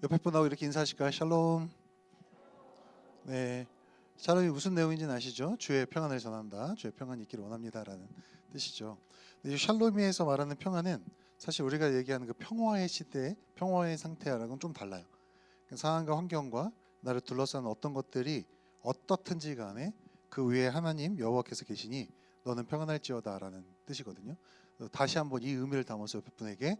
옆에 분하고 이렇게 인사하실까요? 샬롬. 네, 샬롬이 무슨 내용인지는 아시죠? 주의 평안을 전한다. 주의 평안이 있기를 원합니다라는 뜻이죠. 근데 이 샬롬에서 말하는 평안은 사실 우리가 얘기하는 그 평화의 시대, 평화의 상태랑은 좀 달라요. 상황과 환경과 나를 둘러싸는 어떤 것들이 어떻든지 간에 그 위에 하나님 여호와께서 계시니 너는 평안할지어다라는 뜻이거든요. 다시 한번 이 의미를 담아서 옆에 분에게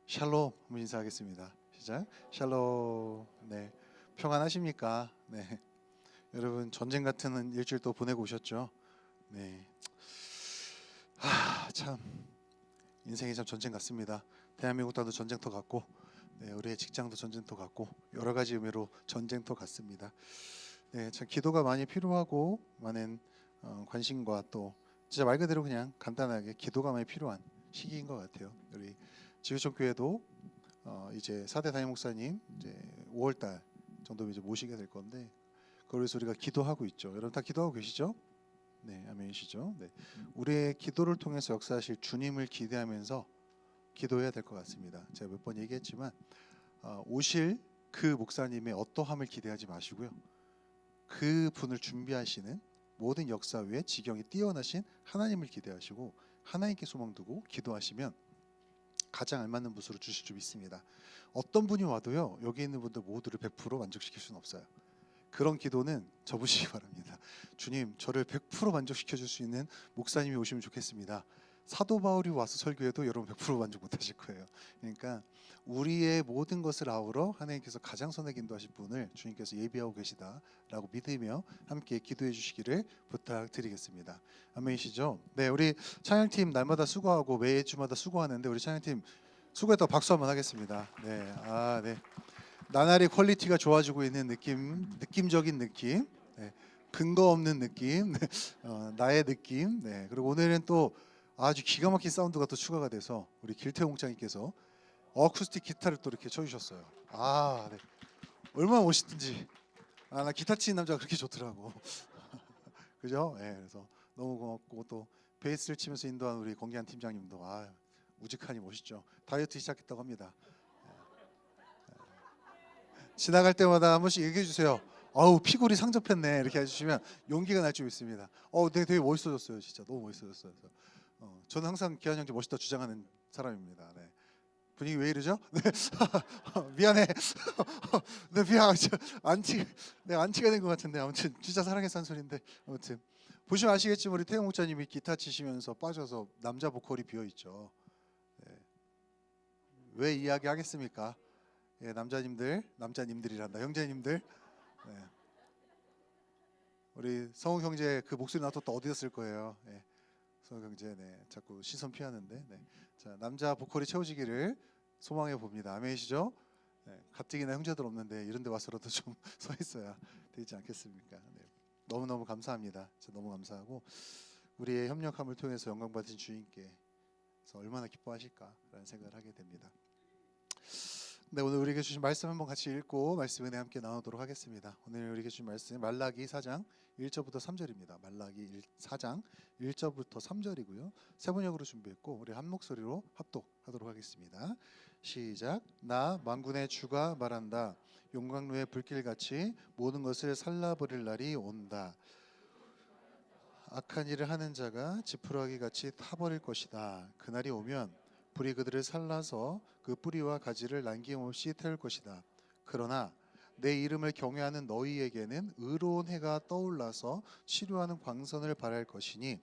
샬롬 한번 인사하겠습니다. 시작. 샬롬. 네, 평안하십니까? 네, 여러분 전쟁 같은 일주일 또 보내고 오셨죠? 네, 참 인생이 참 전쟁 같습니다. 대한민국 땅도 전쟁터 같고, 네, 우리의 직장도 전쟁터 같고 여러 가지 의미로 전쟁터 같습니다. 네, 참 기도가 많이 필요하고 많은 관심과 또 진짜 말 그대로 그냥 간단하게 기도가 많이 필요한 시기인 것 같아요. 우리 지구촌 교회도 이제 4대 담임 목사님 이제 5월달 정도 이제 모시게 될 건데 그걸 위해서 우리가 기도하고 있죠. 여러분 다 기도하고 계시죠? 네, 아멘이시죠? 네, 우리의 기도를 통해서 역사하실 주님을 기대하면서 기도해야 될 것 같습니다. 제가 몇 번 얘기했지만 오실 그 목사님의 어떠함을 기대하지 마시고요. 그 분을 준비하시는 모든 역사 위에 지경이 뛰어나신 하나님을 기대하시고 하나님께 소망 두고 기도하시면 가장 알맞는 부수로 주실 줄 믿습니다. 어떤 분이 와도요 여기 있는 분들 모두를 100% 만족시킬 수는 없어요. 그런 기도는 접으시기 바랍니다. 주님, 저를 100% 만족시켜 줄 수 있는 목사님이 오시면 좋겠습니다. 사도 바울이 와서 설교해도 여러분 100% 만족 못 하실 거예요. 그러니까 우리의 모든 것을 아우러 하나님께서 가장 선하게 인도하실 분을 주님께서 예비하고 계시다라고 믿으며 함께 기도해 주시기를 부탁드리겠습니다. 아멘이시죠? 네, 우리 찬양팀 날마다 수고하고 매주마다 수고하는데 우리 찬양팀 수고했다고 박수 한번 하겠습니다. 네, 네. 나날이 퀄리티가 좋아지고 있는 느낌적인 느낌, 네, 근거 없는 느낌, 네, 나의 느낌. 네, 그리고 오늘은 또 아주 기가 막힌 사운드가 또 추가가 돼서 우리 길태용 목장님께서 어쿠스틱 기타를 또 이렇게 쳐주셨어요. 네, 얼마나 멋있든지. 나 기타 치는 남자가 그렇게 좋더라고. 그죠? 네, 그래서 너무 고맙고 또 베이스를 치면서 인도한 우리 공기한 팀장님도 우직하니 멋있죠. 다이어트 시작했다고 합니다. 지나갈 때마다 한 번씩 얘기해 주세요. 아우 피골이 상접했네 이렇게 해주시면 용기가 날 줄 믿습니다. 되게 멋있어졌어요 진짜 너무 멋있어졌어요. 그래서, 저는 항상 기한 형제 멋있다 주장하는 사람입니다. 네. 분위기 왜 이러죠? 네. 미안해. 네 미안. 안티 네 안티가 된 것 같은데 아무튼 진짜 사랑해서 한 소리인데 아무튼 보시면 아시겠지만 우리 태용 목자님이 기타 치시면서 빠져서 남자 보컬이 비어 있죠. 네. 왜 이야기하겠습니까? 예, 남자님들이란다. 형제님들. 네. 우리 성우 형제 그 목소리 나왔다 어디였을 거예요. 예. 성우 형제 네. 자꾸 시선 피하는데. 네. 자, 남자 보컬이 채워지기를 소망해 봅니다. 아멘이시죠? 네. 가뜩이나 형제들 없는데 이런 데 와서라도 좀 서 있어야 되지 않겠습니까? 네. 너무너무 감사합니다. 너무 감사하고 우리의 협력함을 통해서 영광 받으신 주님께 얼마나 기뻐하실까라는 생각을 하게 됩니다. 네, 오늘 우리에게 주신 말씀 한번 같이 읽고 말씀 은혜 함께 나누도록 하겠습니다. 오늘 우리에게 주신 말씀 말라기 4장 1절부터 3절입니다. 말라기 4장 1절부터 3절이고요. 세 번역으로 준비했고 우리 한 목소리로 합독하도록 하겠습니다. 시작. 나 만군의 주가 말한다. 용광로의 불길같이 모든 것을 살라버릴 날이 온다. 악한 일을 하는 자가 지푸라기 같이 타버릴 것이다. 그날이 오면 불이 그들을 살라서 그 뿌리와 가지를 남김없이 태울 것이다. 그러나 내 이름을 경외하는 너희에게는 의로운 해가 떠올라서 치료하는 광선을 발할 것이니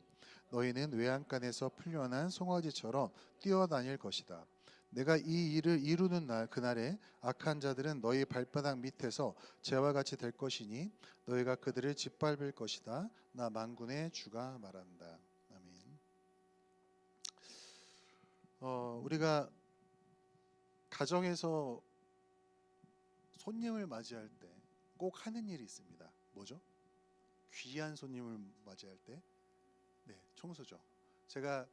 너희는 외양간에서 풀려난 송아지처럼 뛰어다닐 것이다. 내가 이 일을 이루는 날 그날에 악한 자들은 너희 발바닥 밑에서 재와 같이 될 것이니 너희가 그들을 짓밟을 것이다. 나 만군의 주가 말한다. 아멘. 우리가 가정에서 손님을 맞이할 때 꼭 하는 일이 있습니다. 뭐죠? 귀한 손님을 맞이할 때, 네, 청소죠. 제가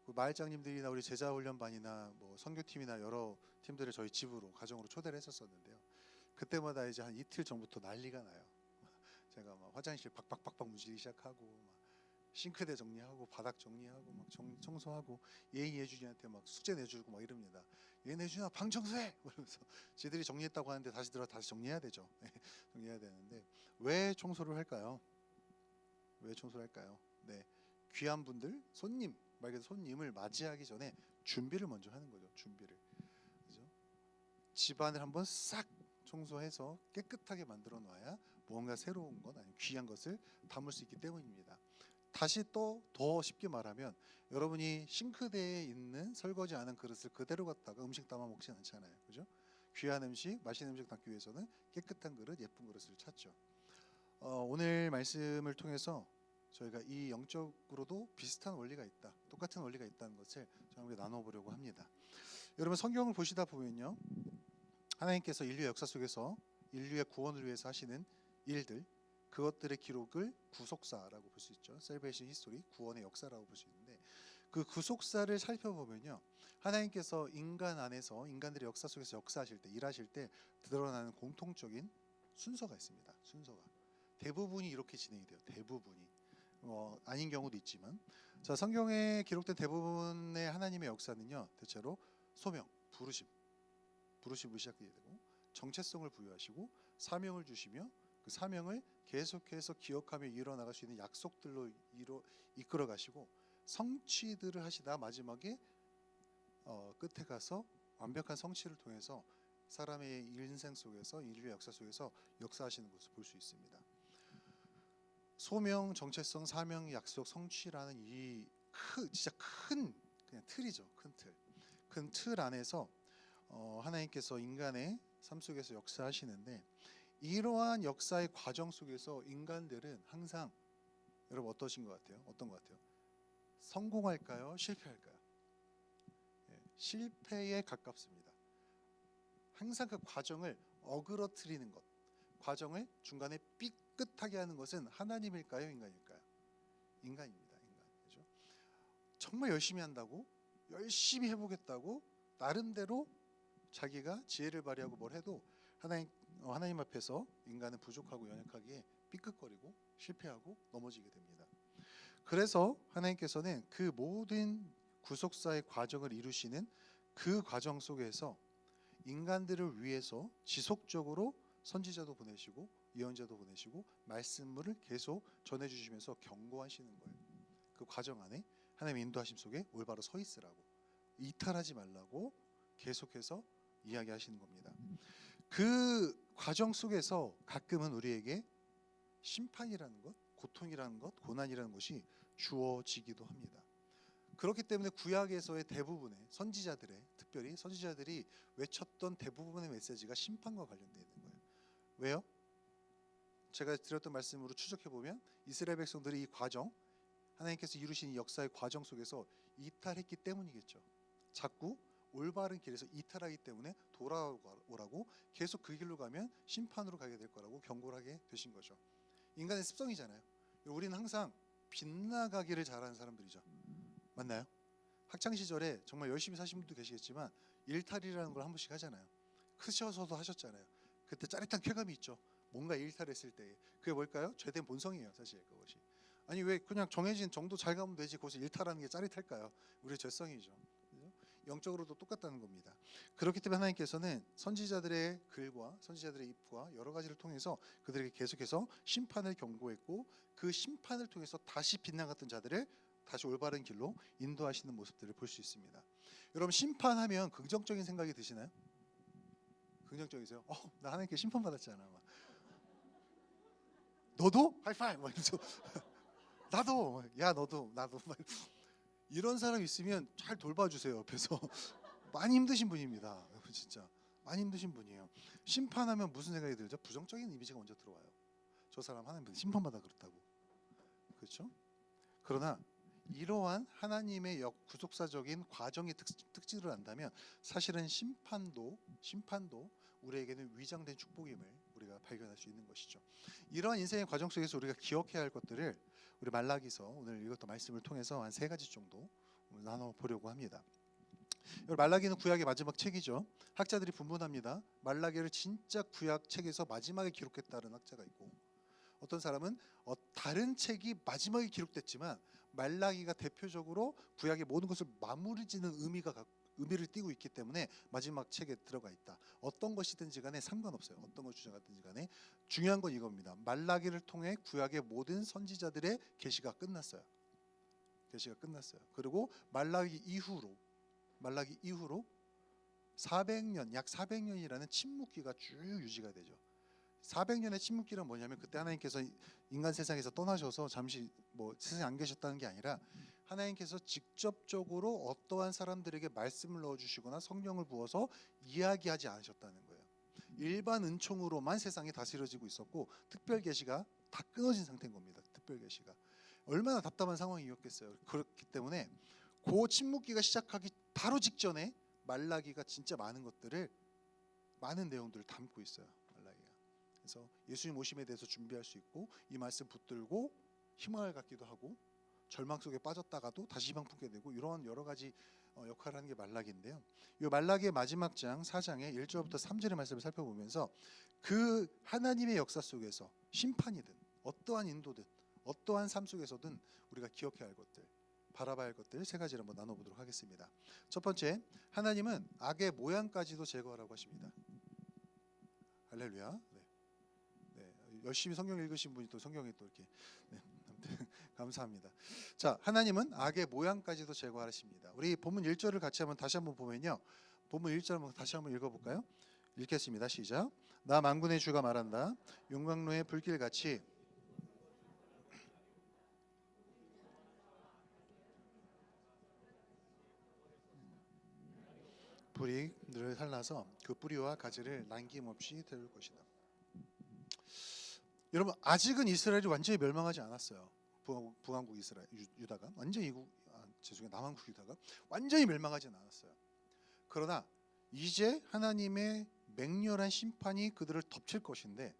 그 마을장님들이나 우리 제자훈련반이나 뭐 선교팀이나 여러 팀들을 저희 집으로 가정으로 초대를 했었었는데요. 그때마다 이제 한 이틀 전부터 난리가 나요. 제가 막 화장실 박박박박 문지르기 시작하고 막 싱크대 정리하고 바닥 정리하고 막 청소하고 예준이한테 막 숙제 내주고 막 이럽니다. 예준아 방 청소해! 그러면서 지들이 정리했다고 하는데 다시 다시 정리해야 되죠. 정리해야 되는데 왜 청소를 할까요? 왜 청소를 할까요? 네, 귀한 분들, 손님, 말 그대로 손님을 맞이하기 전에 준비를 먼저 하는 거죠. 준비를. 그죠? 집안을 한번 싹 청소해서 깨끗하게 만들어 놔야 무언가 새로운 것 아니면 귀한 것을 담을 수 있기 때문입니다. 다시 또 더 쉽게 말하면 여러분이 싱크대에 있는 설거지 않은 그릇을 그대로 갖다가 음식 담아 먹진 않잖아요. 그죠? 귀한 음식, 맛있는 음식 담기 위해서는 깨끗한 그릇, 예쁜 그릇을 찾죠. 오늘 말씀을 통해서 저희가 이 영적으로도 비슷한 원리가 있다, 똑같은 원리가 있다는 것을 저희가 나눠보려고 합니다. 여러분 성경을 보시다 보면요, 하나님께서 인류 역사 속에서 인류의 구원을 위해서 하시는 일들, 그것들의 기록을 구속사라고 볼 수 있죠. 셀베이션 히스토리, 구원의 역사라고 볼 수 있는데, 그 구속사를 살펴보면요, 하나님께서 인간 안에서 인간들의 역사 속에서 역사하실 때, 일하실 때 드러나는 공통적인 순서가 있습니다. 순서가 대부분이 이렇게 진행이 돼요. 대부분이 아닌 경우도 있지만, 자, 성경에 기록된 대부분의 하나님의 역사는요, 대체로 소명, 부르심으로 시작되게 되고, 정체성을 부여하시고 사명을 주시며 그 사명을 계속해서 기억하며 이뤄나갈 수 있는 약속들로 이끌어 가시고 성취들을 하시다 마지막에 끝에 가서 완벽한 성취를 통해서 사람의 인생 속에서, 인류의 역사 속에서 역사하시는 것을 볼 수 있습니다. 소명, 정체성, 사명, 약속, 성취라는 이 진짜 큰 그냥 틀이죠. 큰 틀. 큰 틀 안에서 하나님께서 인간의 삶 속에서 역사하시는데, 이러한 역사의 과정 속에서 인간들은 항상, 여러분 어떠신 것 같아요? 어떤 것 같아요? 성공할까요? 실패할까요? 실패에 가깝습니다. 항상 그 과정을 어그러뜨리는 것, 과정을 중간에 삐끗하게 하는 것은 하나님일까요? 인간일까요? 인간입니다. 인간. 그렇죠? 정말 열심히 한다고, 열심히 해보겠다고 나름대로 자기가 지혜를 발휘하고 뭘 해도 하나님 앞에서 인간은 부족하고 연약하기에 삐끗거리고 실패하고 넘어지게 됩니다. 그래서 하나님께서는 그 모든 구속사의 과정을 이루시는 그 과정 속에서 인간들을 위해서 지속적으로 선지자도 보내시고 예언자도 보내시고 말씀을 계속 전해주시면서 경고하시는 거예요. 그 과정 안에 하나님의 인도하심 속에 올바로 서 있으라고, 이탈하지 말라고 계속해서 이야기하시는 겁니다. 그 과정 속에서 가끔은 우리에게 심판이라는 것, 고통이라는 것, 고난이라는 것이 주어지기도 합니다. 그렇기 때문에 구약에서의 대부분의 선지자들의, 특별히 선지자들이 외쳤던 대부분의 메시지가 심판과 관련되어 있는 거예요. 왜요? 제가 드렸던 말씀으로 추적해 보면 이스라엘 백성들이 이 과정, 하나님께서 이루신 이 역사의 과정 속에서 이탈했기 때문이겠죠. 자꾸 올바른 길에서 이탈하기 때문에 돌아오라고, 계속 그 길로 가면 심판으로 가게 될 거라고 경고를 하게 되신 거죠. 인간의 습성이잖아요. 우리는 항상 빗나가기를 잘하는 사람들이죠. 맞나요? 학창 시절에 정말 열심히 사신 분도 계시겠지만 일탈이라는 걸 한 번씩 하잖아요. 크셔서도 하셨잖아요. 그때 짜릿한 쾌감이 있죠. 뭔가 일탈했을 때. 그게 뭘까요? 죄된 본성이에요, 사실 그것이. 아니 왜 그냥 정해진 정도 잘 가면 되지 거기서 일탈하는 게 짜릿할까요? 우리의 죄성이죠. 그죠? 영적으로도 똑같다는 겁니다. 그렇기 때문에 하나님께서는 선지자들의 글과 선지자들의 입과 여러 가지를 통해서 그들에게 계속해서 심판을 경고했고, 그 심판을 통해서 다시 빗나갔던 자들을 다시 올바른 길로 인도하시는 모습들을 볼 수 있습니다. 여러분 심판하면 긍정적인 생각이 드시나요? 긍정적이세요? 나 하나님께 심판받았잖아. 막. 너도? 하이파이브! 막 이러면서 나도! 야 너도! 나도! 막 이런 사람 있으면 잘 돌봐주세요. 옆에서. 많이 힘드신 분입니다. 진짜 많이 힘드신 분이에요. 심판하면 무슨 생각이 들죠? 부정적인 이미지가 먼저 들어와요. 저 사람 하나님 심판받아 그렇다고. 그렇죠? 그러나 이러한 하나님의 구속사적인 과정의 특질을 안다면 사실은 심판도 우리에게는 위장된 축복임을 우리가 발견할 수 있는 것이죠. 이러한 인생의 과정 속에서 우리가 기억해야 할 것들을 우리 말라기서 오늘 읽었던 말씀을 통해서 한 3가지 정도 나눠보려고 합니다. 말라기는 구약의 마지막 책이죠. 학자들이 분분합니다. 말라기를 진짜 구약 책에서 마지막에 기록했다는 학자가 있고, 어떤 사람은 다른 책이 마지막에 기록됐지만 말라기가 대표적으로 구약의 모든 것을 마무리짓는 의미를 띠고 있기 때문에 마지막 책에 들어가 있다. 어떤 것이든지 간에 상관없어요. 어떤 것 주장하든지 간에 중요한 건 이겁니다. 말라기를 통해 구약의 모든 선지자들의 계시가 끝났어요. 계시가 끝났어요. 그리고 말라기 이후로 400년, 약 400년이라는 침묵기가 쭉 유지가 되죠. 400년의 침묵기란 뭐냐면 그때 하나님께서 인간 세상에서 떠나셔서 잠시 세상에 안 계셨다는 게 아니라 하나님께서 직접적으로 어떠한 사람들에게 말씀을 넣어주시거나 성령을 부어서 이야기하지 않으셨다는 거예요. 일반 은총으로만 세상이 다스려지고 있었고 특별 계시가 다 끊어진 상태인 겁니다. 특별 계시가 얼마나 답답한 상황이었겠어요. 그렇기 때문에 그 침묵기가 시작하기 바로 직전에 말라기가 진짜 많은 내용들을 담고 있어요. 말라기가. 그래서 예수님 오심에 대해서 준비할 수 있고 이 말씀 붙들고 희망을 갖기도 하고 절망 속에 빠졌다가도 다시 희망 품게 되고 이런 여러 가지 역할을 하는 게 말라기인데요. 이 말라기의 마지막 장 4장의 1절부터 3절의 말씀을 살펴보면서 그 하나님의 역사 속에서 심판이든 어떠한 인도든 어떠한 삶 속에서든 우리가 기억해야 할 것들, 바라봐야 할 것들 세 가지를 한번 나눠보도록 하겠습니다. 첫 번째, 하나님은 악의 모양까지도 제거하라고 하십니다. 할렐루야. 네, 열심히 성경 읽으신 분이 또 성경에 또 이렇게 아무튼 감사합니다. 자, 하나님은 악의 모양까지도 제거하십니다. 우리 본문 1절을 같이 한번 다시 한번 보면요. 본문 1절 한번 다시 한번 읽어볼까요? 읽겠습니다. 시작. 나 만군의 주가 말한다. 용광로의 불길같이 불이 늘 살라서 그 뿌리와 가지를 남김없이 태울 것이다. 여러분 아직은 이스라엘이 완전히 멸망하지 않았어요. 북왕국 이스라엘 유다가 완전히 남왕국 유다가 완전히 멸망하지는 않았어요. 그러나 이제 하나님의 맹렬한 심판이 그들을 덮칠 것인데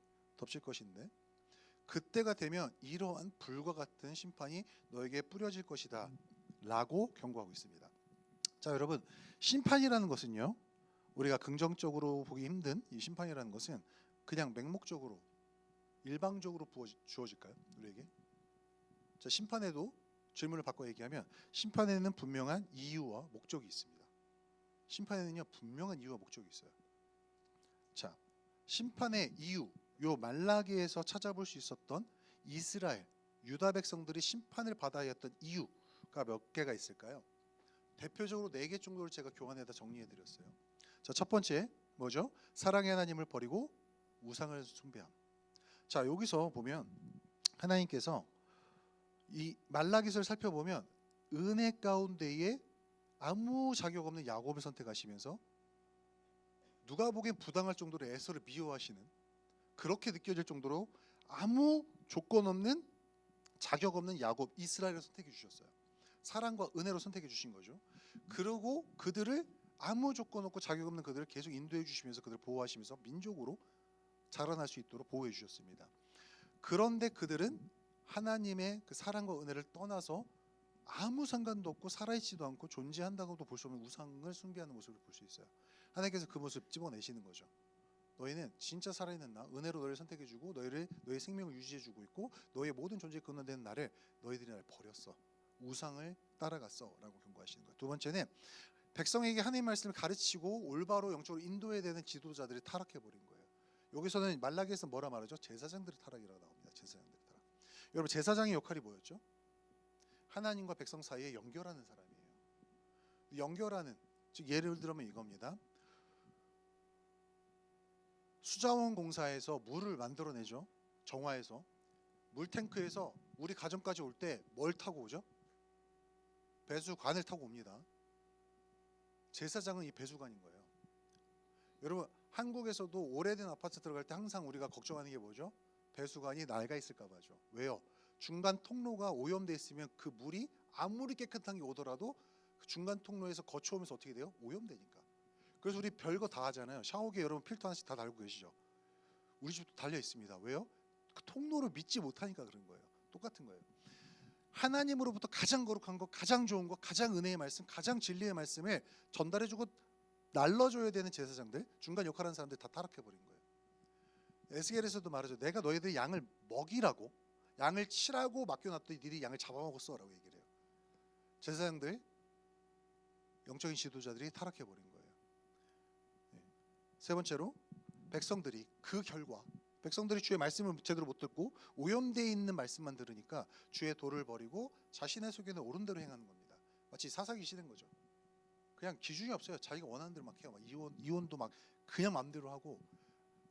그때가 되면 이러한 불과 같은 심판이 너에게 뿌려질 것이다 라고 경고하고 있습니다. 자, 여러분 심판이라는 것은요 우리가 긍정적으로 보기 힘든 이 심판이라는 것은 그냥 맹목적으로 일방적으로 주어질까요? 우리에게? 자, 심판에도 질문을 바꿔 얘기하면 심판에는 분명한 이유와 목적이 있습니다. 심판에는요 분명한 이유와 목적이 있어요. 자, 심판의 이유, 요 말라기에서 찾아볼 수 있었던 이스라엘, 유다 백성들이 심판을 받아야 했던 이유가 몇 개가 있을까요? 대표적으로 4개 정도를 제가 교환해다 정리해 드렸어요. 자, 첫 번째 뭐죠? 사랑의 하나님을 버리고 우상을 숭배함. 자, 여기서 보면 하나님께서 이 말라기서를 살펴보면 은혜 가운데에 아무 자격 없는 야곱을 선택하시면서 누가 보기엔 부당할 정도로 에서를 미워하시는 그렇게 느껴질 정도로 아무 조건 없는 자격 없는 야곱 이스라엘을 선택해 주셨어요. 사랑과 은혜로 선택해 주신 거죠. 그리고 그들을 아무 조건 없고 자격 없는 그들을 계속 인도해 주시면서 그들을 보호하시면서 민족으로 자라날 수 있도록 보호해 주셨습니다. 그런데 그들은 하나님의 그 사랑과 은혜를 떠나서 아무 상관도 없고 살아있지도 않고 존재한다고도 볼 수 없는 우상을 숭배하는 모습을 볼 수 있어요. 하나님께서 그 모습 집어내시는 거죠. 너희는 진짜 살아있는 나, 은혜로 너희를 선택해주고 너의 생명을 유지해주고 있고 너의 모든 존재에 근원되는 나를 너희들이 나를 버렸어. 우상을 따라갔어 라고 경고하시는 거예요. 두 번째는 백성에게 하나님의 말씀을 가르치고 올바로 영적으로 인도해야 되는 지도자들이 타락해버린 거예요. 여기서는 말라기에서 뭐라 말하죠? 제사장들의 타락이라고 나옵니다. 제사장들의 타락. 여러분 제사장의 역할이 뭐였죠? 하나님과 백성 사이에 연결하는 사람이에요. 연결하는, 즉 예를 들면 이겁니다. 수자원 공사에서 물을 만들어내죠. 정화해서 물탱크에서 우리 가정까지 올 때 뭘 타고 오죠? 배수관을 타고 옵니다. 제사장은 이 배수관인 거예요. 여러분 한국에서도 오래된 아파트 들어갈 때 항상 우리가 걱정하는 게 뭐죠? 배수관이 낡아 있을까 봐죠. 왜요? 중간 통로가 오염돼 있으면 그 물이 아무리 깨끗한 게 오더라도 그 중간 통로에서 거쳐오면서 어떻게 돼요? 오염되니까. 그래서 우리 별거 다 하잖아요. 샤워기 여러분 필터 하나씩 다 달고 계시죠? 우리 집도 달려 있습니다. 왜요? 그 통로를 믿지 못하니까 그런 거예요. 똑같은 거예요. 하나님으로부터 가장 거룩한 것, 가장 좋은 것, 가장 은혜의 말씀, 가장 진리의 말씀을 전달해주고 날려줘야 되는 제사장들, 중간 역할하는 사람들 다 타락해버린 거예요. 에스겔에서도 말하죠. 내가 너희들 양을 먹이라고, 양을 치라고 맡겨놨더니 니들이 양을 잡아먹었어라고 얘기를 해요. 제사장들, 영적인 지도자들이 타락해버린 거예요. 세 번째로 백성들이 그 결과, 백성들이 주의 말씀을 제대로 못 듣고 오염되어 있는 말씀만 들으니까 주의 도를 버리고 자신의 속에는 옳은 대로 행하는 겁니다. 마치 사사기 시대인 거죠. 그냥 기준이 없어요. 자기가 원하는 대로 막 해요. 막 이혼도 막 그냥 마음대로 하고,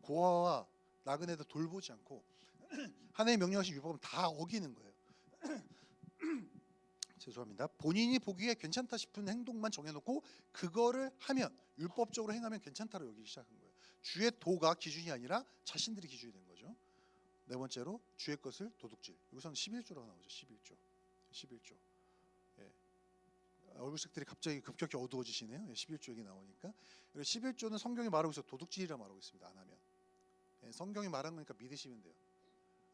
고아와 나그네도 돌보지 않고 하나님의 명령하신 율법은 다 어기는 거예요. 죄송합니다. 본인이 보기에 괜찮다 싶은 행동만 정해놓고 그거를 하면, 율법적으로 행하면 괜찮다고 여기기 시작한 거예요. 주의 도가 기준이 아니라 자신들이 기준이 된 거죠. 네 번째로 주의 것을 도둑질. 여기서는 11조라고 나오죠. 11조. 예. 얼굴색들이 갑자기 급격히 어두워지시네요. 11조 얘기 나오니까. 11조는 성경이 말하고 있어 도둑질이라 말하고 있습니다. 안 하면. 예, 성경이 말한 거니까 믿으시면 돼요.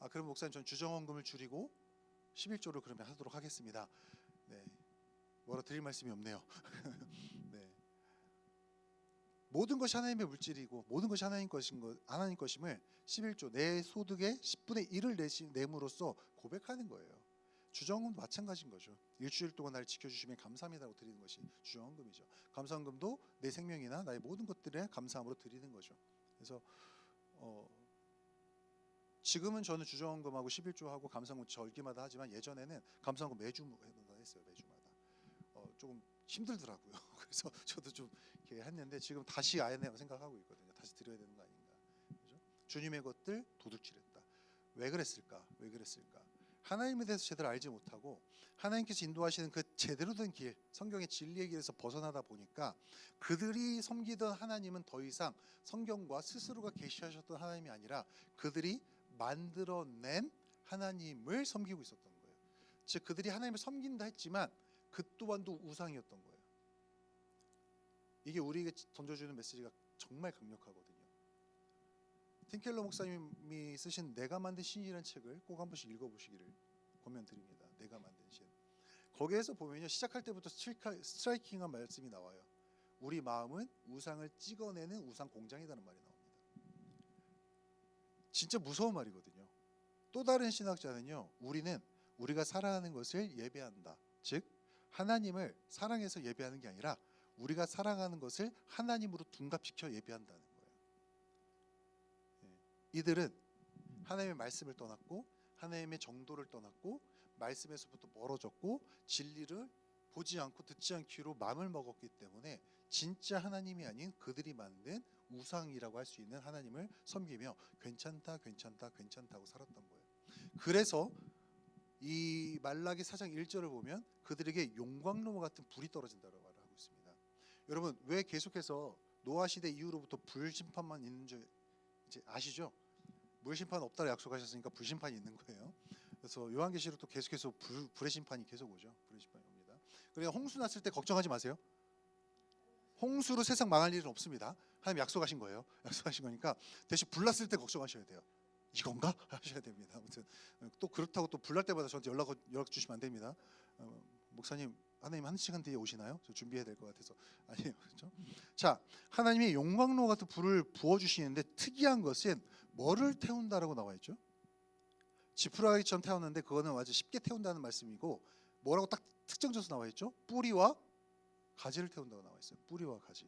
그럼 목사님, 전 주정원금을 줄이고 11조를 그러면 하도록 하겠습니다. 네, 뭐라 드릴 말씀이 없네요. 네. 모든 것이 하나님의 물질이고 모든 것이 하나님 것임을 11조, 내 소득의 10분의 1을 내므로써 고백하는 거예요. 주정원금도 마찬가지인 거죠. 일주일 동안 나를 지켜주시면 감사합니다라고 드리는 것이 주정원금이죠. 감사원금도 내 생명이나 나의 모든 것들에 감사함으로 드리는 거죠. 그래서 지금은 저는 주정원금하고 11조하고 감사원금 절기마다 하지만 예전에는 감사원금 매주마다 했어요. 매주마다. 조금 힘들더라고요. 그래서 저도 좀 이렇게 했는데 지금 다시 아야 된다고 생각하고 있거든요. 다시 드려야 되는 거 아닌가. 그죠? 주님의 것들 도둑질했다. 왜 그랬을까? 하나님에 대해서 제대로 알지 못하고 하나님께서 인도하시는 그 제대로 된 길, 성경의 진리의 길에서 벗어나다 보니까 그들이 섬기던 하나님은 더 이상 성경과 스스로가 계시하셨던 하나님이 아니라 그들이 만들어낸 하나님을 섬기고 있었던 거예요. 즉 그들이 하나님을 섬긴다 했지만 그 또한도 우상이었던 거예요. 이게 우리에게 던져주는 메시지가 정말 강력하거든요. 팀켈러 목사님이 쓰신 내가 만든 신이라는 책을 꼭 한 번씩 읽어보시기를 권면드립니다. 내가 만든 신. 거기에서 보면요, 시작할 때부터 스트라이킹한 말씀이 나와요. 우리 마음은 우상을 찍어내는 우상 공장이라는 말이 나옵니다. 진짜 무서운 말이거든요. 또 다른 신학자는요, 우리는 우리가 사랑하는 것을 예배한다. 즉 하나님을 사랑해서 예배하는 게 아니라 우리가 사랑하는 것을 하나님으로 둔갑시켜 예배한다는 거예요. 이들은 하나님의 말씀을 떠났고 하나님의 정도를 떠났고 말씀에서부터 멀어졌고 진리를 보지 않고 듣지 않기로 마음을 먹었기 때문에 진짜 하나님이 아닌 그들이 만든 우상이라고 할 수 있는 하나님을 섬기며 괜찮다고 살았던 거예요. 그래서 이 말라기 4장 1절을 보면 그들에게 용광로 같은 불이 떨어진다고 말하고 있습니다. 여러분, 왜 계속해서 노아 시대 이후로부터 불심판만 있는 줄 이제 아시죠? 물심판 없다고 약속하셨으니까 불심판이 있는 거예요. 그래서 요한계시록도 계속해서 불의 심판이 계속 오죠. 불의 심판이 옵니다. 그러니까 홍수 났을 때 걱정하지 마세요. 홍수로 세상 망할 일은 없습니다. 하나님 약속하신 거예요. 약속하신 거니까 대신 불 났을 때 걱정하셔야 돼요. 이건가? 하셔야 됩니다. 아무튼 또 그렇다고 또 불날 때마다 저한테 연락 주시면 안 됩니다. 목사님, 하나님 1시간 뒤에 오시나요? 저 준비해야 될 것 같아서. 아니에요. 그렇죠? 자, 하나님이 용광로 같은 불을 부어 주시는데 특이한 것은 뭐를 태운다라고 나와 있죠? 지푸라기처럼 태웠는데 그거는 아주 쉽게 태운다는 말씀이고, 뭐라고 딱 특정져서 나와 있죠? 뿌리와 가지를 태운다고 나와 있어요. 뿌리와 가지.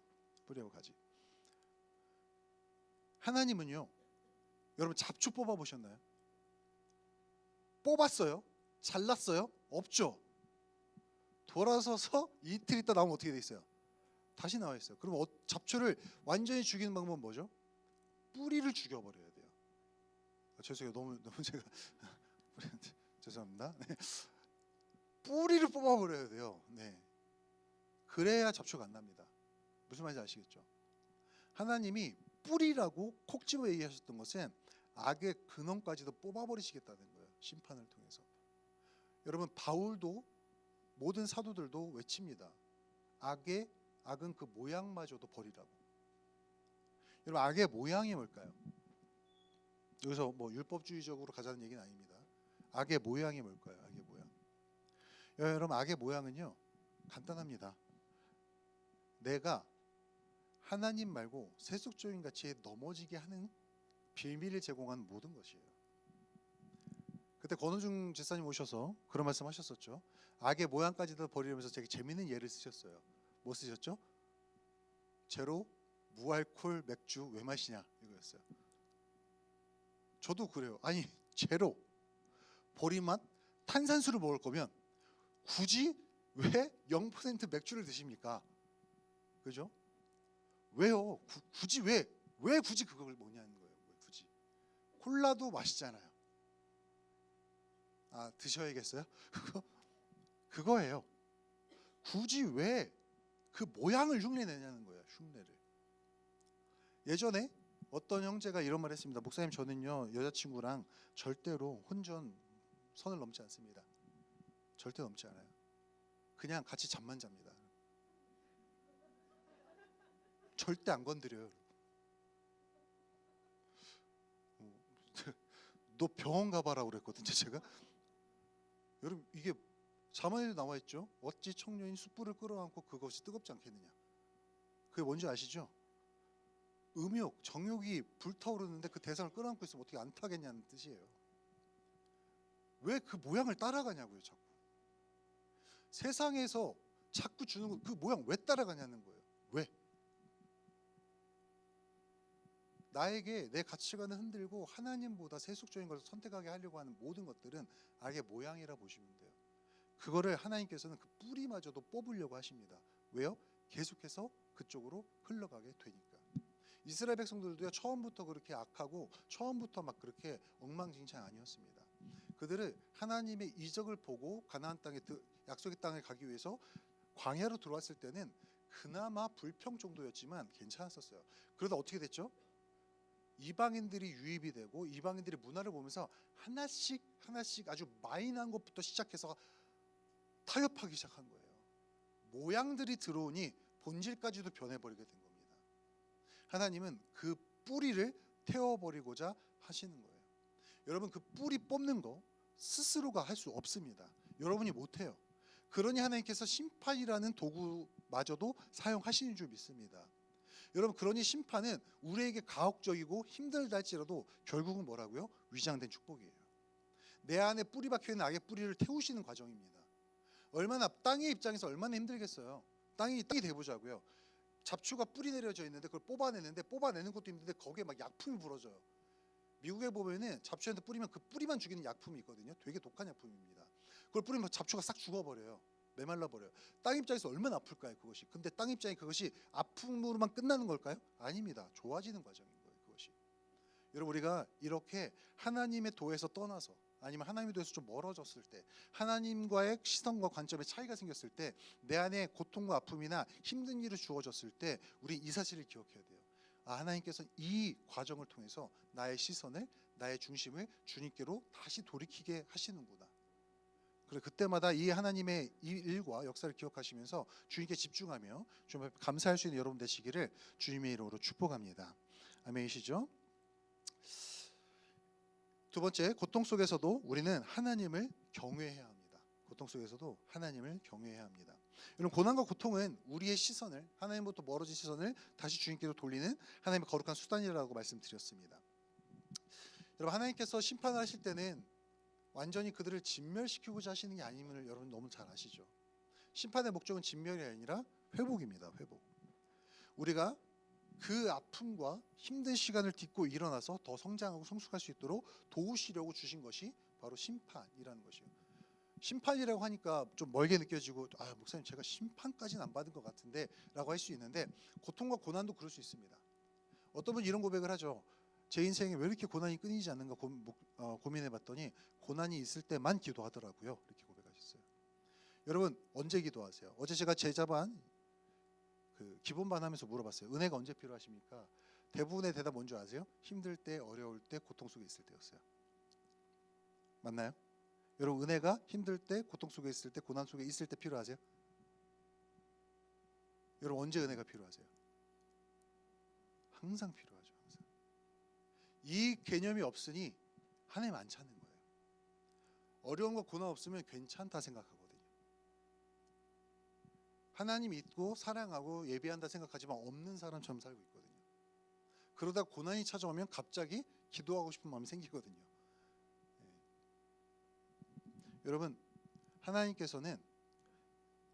하나님은요, 여러분 잡초 뽑아 보셨나요? 뽑았어요? 잘랐어요? 없죠. 돌아서서 이틀 있다 나오면 어떻게 돼 있어요? 다시 나와 있어요. 그럼 잡초를 완전히 죽이는 방법은 뭐죠? 뿌리를 죽여버려야 돼요. 죄송해요. 너무 제가 죄송합니다. 네. 뿌리를 뽑아버려야 돼요. 네. 그래야 잡초가 안 납니다. 무슨 말인지 아시겠죠? 하나님이 뿌리라고 콕 집어 얘기하셨던 것은 악의 근원까지도 뽑아버리시겠다는 거예요. 심판을 통해서. 여러분, 바울도 모든 사도들도 외칩니다. 악은 그 모양마저도 버리라고. 여러분, 악의 모양이 뭘까요? 여기서 뭐 율법주의적으로 가자는 얘기는 아닙니다. 악의 모양이 뭘까요? 악의 모양. 여러분, 악의 모양은요, 간단합니다. 내가 하나님 말고 세속적인 가치에 넘어지게 하는 비밀을 제공하는 모든 것이에요. 그때 권호중 집사님 오셔서 그런 말씀하셨었죠. 악의 모양까지도 버리면서 되게 재밌는 예를 쓰셨어요. 뭐 쓰셨죠? 제로 무알콜 맥주 왜 마시냐 이거였어요. 저도 그래요. 아니 제로 버린 맛 탄산수를 먹을 거면 굳이 왜 0% 맥주를 드십니까? 그죠? 왜요? 굳이 왜 굳이 그걸 먹냐는 거예요. 왜 굳이 콜라도 마시잖아요. 아 드셔야겠어요? 그거예요. 굳이 왜 그 모양을 흉내내냐는 거예요. 흉내를. 예전에 어떤 형제가 이런 말 했습니다. 목사님 저는요 여자친구랑 절대로 혼전 선을 넘지 않습니다. 절대 넘지 않아요. 그냥 같이 잠만 잡니다. 절대 안 건드려요. 너 병원 가봐라 그랬거든요 제가. 여러분 이게 자문에도 나와 있죠. 어찌 청년이 숯불을 끌어안고 그것이 뜨겁지 않겠느냐. 그게 뭔지 아시죠? 음욕, 정욕이 불타오르는데 그 대상을 끌어안고 있으면 어떻게 안 타겠냐는 뜻이에요. 왜 그 모양을 따라가냐고요 자꾸. 세상에서 자꾸 주는 거 그 모양 왜 따라가냐는 거예요. 왜? 나에게 내 가치관을 흔들고 하나님보다 세속적인 것을 선택하게 하려고 하는 모든 것들은 악의 모양이라 보시면 돼요. 그거를 하나님께서는 그 뿌리마저도 뽑으려고 하십니다. 왜요? 계속해서 그쪽으로 흘러가게 되니까. 이스라엘 백성들도요 처음부터 그렇게 악하고 처음부터 막 그렇게 엉망진창 아니었습니다. 그들을 하나님의 이적을 보고 가나안 땅에 약속의 땅에 가기 위해서 광야로 들어왔을 때는 그나마 불평 정도였지만 괜찮았었어요. 그러다 어떻게 됐죠? 이방인들이 유입이 되고 이방인들의 문화를 보면서 하나씩 아주 마이너한 것부터 시작해서 타협하기 시작한 거예요. 모양들이 들어오니 본질까지도 변해버리게 된 겁니다. 하나님은 그 뿌리를 태워버리고자 하시는 거예요. 여러분 그 뿌리 뽑는 거 스스로가 할 수 없습니다. 여러분이 못해요. 그러니 하나님께서 심판이라는 도구마저도 사용하시는 줄 믿습니다. 여러분 그러니 심판은 우리에게 가혹적이고 힘들다 할지라도 결국은 뭐라고요? 위장된 축복이에요. 내 안에 뿌리 박혀있는 악의 뿌리를 태우시는 과정입니다. 얼마나 땅의 입장에서 얼마나 힘들겠어요. 땅이 돼보자고요. 잡초가 뿌리 내려져 있는데 그걸 뽑아내는 것도 힘든데 거기에 막 약품이 불어져요. 미국에 보면은 잡초한테 뿌리면 그 뿌리만 죽이는 약품이 있거든요. 되게 독한 약품입니다. 그걸 뿌리면 잡초가 싹 죽어버려요. 메말라 버려요. 땅 입장에서 얼마나 아플까요 그것이. 근데 땅 입장에 그것이 아픔으로만 끝나는 걸까요? 아닙니다. 좋아지는 과정인 거예요 그것이. 여러분 우리가 이렇게 하나님의 도에서 떠나서 아니면 하나님의 도에서 좀 멀어졌을 때 하나님과의 시선과 관점의 차이가 생겼을 때 내 안에 고통과 아픔이나 힘든 일이 주어졌을 때 우리 이 사실을 기억해야 돼요. 아, 하나님께서는 이 과정을 통해서 나의 시선을 나의 중심을 주님께로 다시 돌이키게 하시는구나. 그래 그때마다 이 하나님의 이 일과 역사를 기억하시면서 주님께 집중하며 좀 감사할 수 있는 여러분 되시기를 주님의 이름으로 축복합니다. 아멘이시죠? 두 번째, 고통 속에서도 우리는 하나님을 경외해야 합니다. 고통 속에서도 하나님을 경외해야 합니다. 여러분 고난과 고통은 우리의 시선을 하나님부터 멀어진 시선을 다시 주님께로 돌리는 하나님의 거룩한 수단이라고 말씀드렸습니다. 여러분 하나님께서 심판을 하실 때는 완전히 그들을 진멸시키고자 하시는 게 아님을 여러분 너무 잘 아시죠. 심판의 목적은 진멸이 아니라 회복입니다. 회복. 우리가 그 아픔과 힘든 시간을 딛고 일어나서 더 성장하고 성숙할 수 있도록 도우시려고 주신 것이 바로 심판이라는 것이에요. 심판이라고 하니까 좀 멀게 느껴지고 아 목사님 제가 심판까지는 안 받은 것 같은데 라고 할 수 있는데 고통과 고난도 그럴 수 있습니다. 어떤 분이 이런 고백을 하죠. 제 인생에 왜 이렇게 고난이 끊이지 않는가 고민해봤더니 고난이 있을 때만 기도하더라고요. 이렇게 고백하셨어요. 여러분 언제 기도하세요? 어제 제가 제자반 그 기본반 하면서 물어봤어요. 은혜가 언제 필요하십니까? 대부분의 대답 뭔지 아세요? 힘들 때, 어려울 때, 고통 속에 있을 때였어요. 맞나요? 여러분 은혜가 힘들 때, 고통 속에 있을 때, 고난 속에 있을 때 필요하세요? 여러분 언제 은혜가 필요하세요? 항상 필요하죠. 항상. 이 개념이 없으니 하나님 안 찾는 거예요. 어려움과 고난 없으면 괜찮다 생각하거든요. 하나님 믿고 사랑하고 예배한다 생각하지만 없는 사람처럼 살고 있거든요. 그러다 고난이 찾아오면 갑자기 기도하고 싶은 마음이 생기거든요. 여러분, 하나님께서는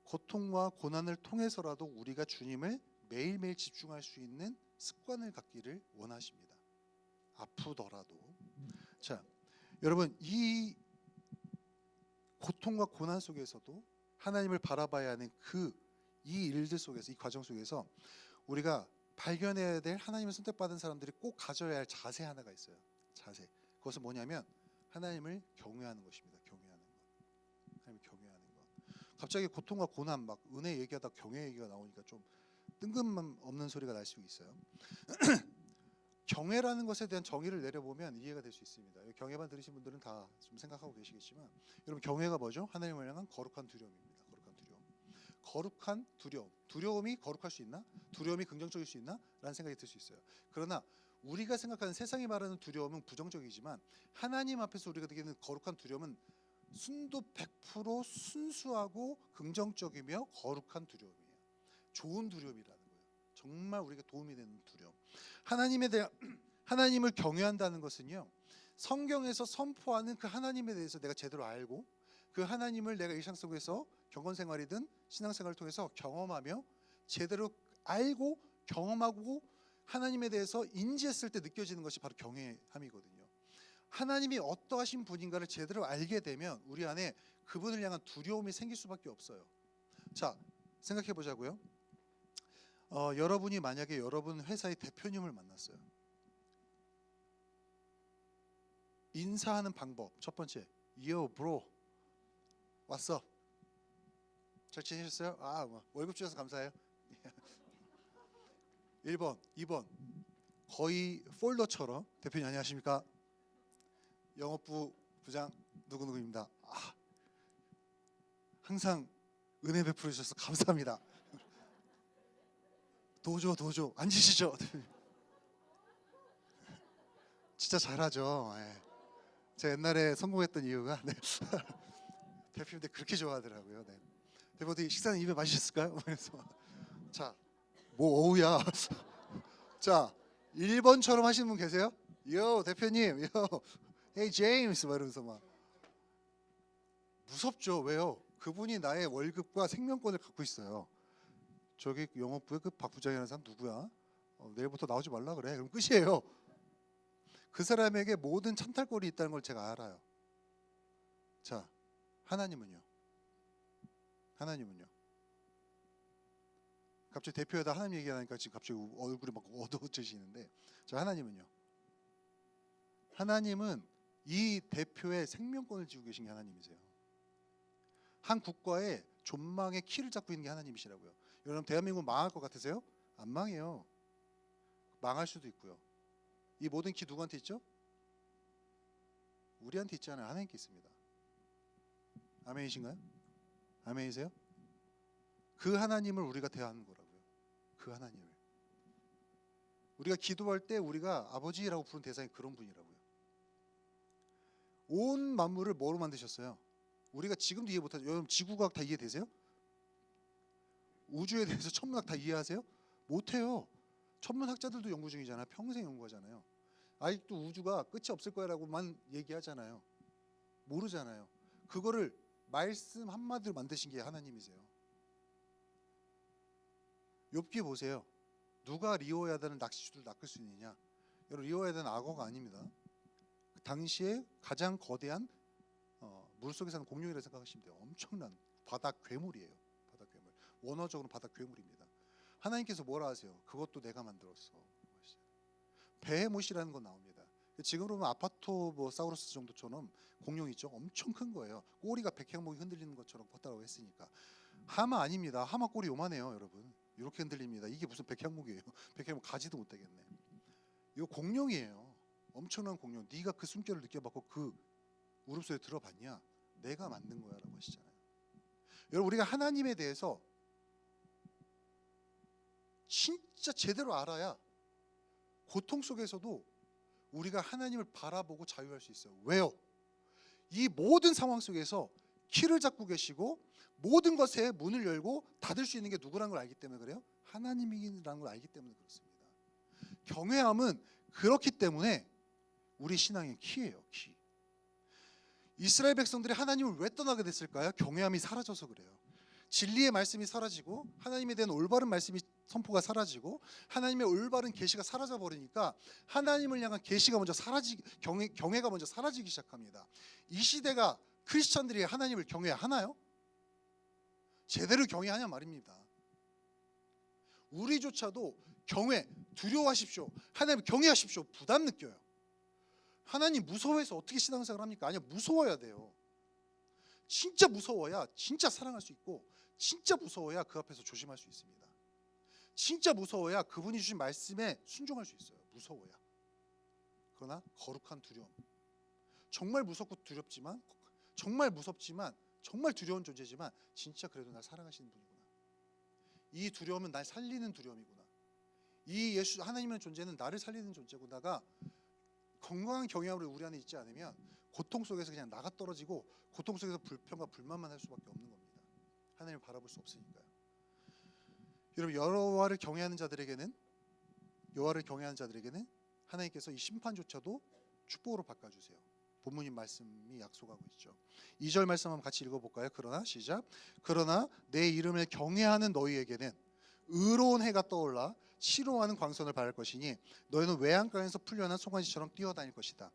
고통과 고난을 통해서라도 우리가 주님을 매일매일 집중할 수 있는 습관을 갖기를 원하십니다. 아프더라도. 자, 여러분, 이 고통과 고난 속에서도 하나님을 바라봐야 하는 이 일들 속에서, 이 과정 속에서 우리가 발견해야 될 하나님을 선택받은 사람들이 꼭 가져야 할 자세 하나가 있어요. 자세. 그것은 뭐냐면 하나님을 경외하는 것입니다. 경외하는 것. 하나님을 경외하는 것. 갑자기 고통과 고난 막 은혜 얘기하다 경외 얘기가 나오니까 좀 뜬금없는 소리가 날 수 있어요. 경외라는 것에 대한 정의를 내려보면 이해가 될 수 있습니다. 경외만 들으신 분들은 다 좀 생각하고 계시겠지만, 여러분, 경외가 뭐죠? 하나님을 향한 거룩한 두려움입니다. 거룩한 두려움. 거룩한 두려움. 두려움이 거룩할 수 있나? 두려움이 긍정적일 수 있나? 라는 생각이 들 수 있어요. 그러나 우리가 생각하는, 세상이 말하는 두려움은 부정적이지만 하나님 앞에서 우리가 느끼는 거룩한 두려움은 순도 100% 순수하고 긍정적이며 거룩한 두려움이에요. 좋은 두려움이라는 거예요. 정말 우리가 도움이 되는 두려움. 하나님을 경외한다는 것은요, 성경에서 선포하는 그 하나님에 대해서 내가 제대로 알고, 그 하나님을 내가 일상 속에서 경건생활이든 신앙생활을 통해서 경험하며 제대로 알고 경험하고 하나님에 대해서 인지했을 때 느껴지는 것이 바로 경외함이거든요. 하나님이 어떠하신 분인가를 제대로 알게 되면 우리 안에 그분을 향한 두려움이 생길 수밖에 없어요. 자, 생각해 보자고요. 여러분이 만약에 여러분 회사의 대표님을 만났어요. 인사하는 방법 첫 번째, Yo bro, 왔어? 잘 지내셨어요? 월급 주셔서 감사해요. 1번, 2번, 거의 폴더처럼 대표님 안녕하십니까? 영업부 부장 누구누구입니다. 항상 은혜 베풀어 주셔서 감사합니다. 도조 앉으시죠. 진짜 잘하죠. 제가 옛날에 성공했던 이유가 대표님들 그렇게 좋아하더라고요. 대표님 식사는 입에 마셨을까요? 그래서 자, 뭐 어우야. 자, 1번처럼 하시는 분 계세요? 요 대표님, 요, hey 제임스 이러면서 막 무섭죠. 왜요? 그분이 나의 월급과 생명권을 갖고 있어요. 저기 영업부의 그 박 부장이라는 사람 누구야? 내일부터 나오지 말라 그래. 그럼 끝이에요. 그 사람에게 모든 찬탈거리 있다는 걸 제가 알아요. 자, 하나님은요? 하나님은요? 갑자기 대표에다 하나님 얘기하니까 지금 갑자기 얼굴이 막 어두워지시는데, 자, 하나님은요? 하나님은 이 대표의 생명권을 쥐고 계신 게 하나님이세요. 한 국가의 존망의 키를 잡고 있는 게 하나님이시라고요. 여러분, 대한민국 망할 것 같으세요? 안 망해요. 망할 수도 있고요. 이 모든 키 누구한테 있죠? 우리한테 있지 않아요. 하나님께 있습니다. 아멘이신가요? 아멘이세요? 그 하나님을 우리가 대하는 거라고요. 그 하나님을. 우리가 기도할 때 우리가 아버지라고 부르는 대상이 그런 분이라고요. 온 만물을 뭐로 만드셨어요? 우리가 지금도 이해 못하죠. 여러분, 지구과학 다 이해되세요? 우주에 대해서 천문학 다 이해하세요? 못해요. 천문학자들도 연구 중이잖아요. 평생 연구하잖아요. 아직도 우주가 끝이 없을 거라고만 얘기하잖아요. 모르잖아요. 그거를 말씀 한마디로 만드신 게 하나님이세요. 욥기 보세요. 누가 리오야다는 낚시줄을 낚을 수 있느냐? 여러분, 리오야다는 악어가 아닙니다. 그 당시에 가장 거대한 물속에 사는 공룡이라고 생각하시면 돼요. 엄청난 바닥 괴물이에요. 바닥 괴물. 원어적으로 바닥 괴물입니다. 하나님께서 뭐라 하세요? 그것도 내가 만들었어. 베헤못이라는 건 나옵니다. 지금으로 보면 아파토사우루스 정도처럼 공룡 있죠. 엄청 큰 거예요. 꼬리가 백향목이 흔들리는 것처럼 컸다고 했으니까. 하마 아닙니다. 하마 꼬리 요만해요, 여러분. 이렇게 흔들립니다. 이게 무슨 백향목이에요? 백향목 가지도 못하겠네. 이거 공룡이에요. 엄청난 공룡. 네가 그 숨결을 느껴봤고 그 울음소리 들어봤냐? 내가 만든 거야라고 하시잖아요. 여러분, 우리가 하나님에 대해서 진짜 제대로 알아야 고통 속에서도 우리가 하나님을 바라보고 자유할 수 있어요. 왜요? 이 모든 상황 속에서 키를 잡고 계시고 모든 것에 문을 열고 닫을 수 있는 게 누구라는 걸 알기 때문에 그래요? 하나님이라는 걸 알기 때문에 그렇습니다. 경외함은 그렇기 때문에 우리 신앙의 키예요. 키. 이스라엘 백성들이 하나님을 왜 떠나게 됐을까요? 경외함이 사라져서 그래요. 진리의 말씀이 사라지고 하나님에 대한 올바른 말씀이 선포가 사라지고 하나님의 올바른 계시가 사라져 버리니까 하나님을 향한 계시가 먼저 경외가 먼저 사라지기 시작합니다. 이 시대가 크리스천들이 하나님을 경외하나요? 제대로 경외하냐 말입니다. 우리조차도 두려워하십시오. 하나님 경외하십시오. 부담 느껴요. 하나님 무서워해서 어떻게 신앙생활 합니까? 아니요, 무서워야 돼요. 진짜 무서워야 진짜 사랑할 수 있고, 진짜 무서워야 그 앞에서 조심할 수 있습니다. 진짜 무서워야 그분이 주신 말씀에 순종할 수 있어요. 무서워야. 그러나 거룩한 두려움. 정말 무섭고 두렵지만, 정말 무섭지만, 정말 두려운 존재지만 진짜 그래도 날 사랑하시는 분이구나. 이 두려움은 날 살리는 두려움이구나. 이 예수 하나님의 존재는 나를 살리는 존재구나가 건강한 경외함으로 우리 안에 있지 않으면 고통 속에서 그냥 나가 떨어지고 고통 속에서 불평과 불만만 할 수밖에 없는 겁니다. 하나님을 바라볼 수 없으니까요. 여러분, 여호와를 경외하는 자들에게는 하나님께서 이 심판조차도 축복으로 바꿔주세요. 본문인 말씀이 약속하고 있죠. 2절 말씀 한번 같이 읽어볼까요? 그러나 시작. 그러나 내 이름을 경외하는 너희에게는 의로운 해가 떠올라 치료하는 광선을 발할 것이니 너희는 외양간에서 풀려난 송아지처럼 뛰어다닐 것이다.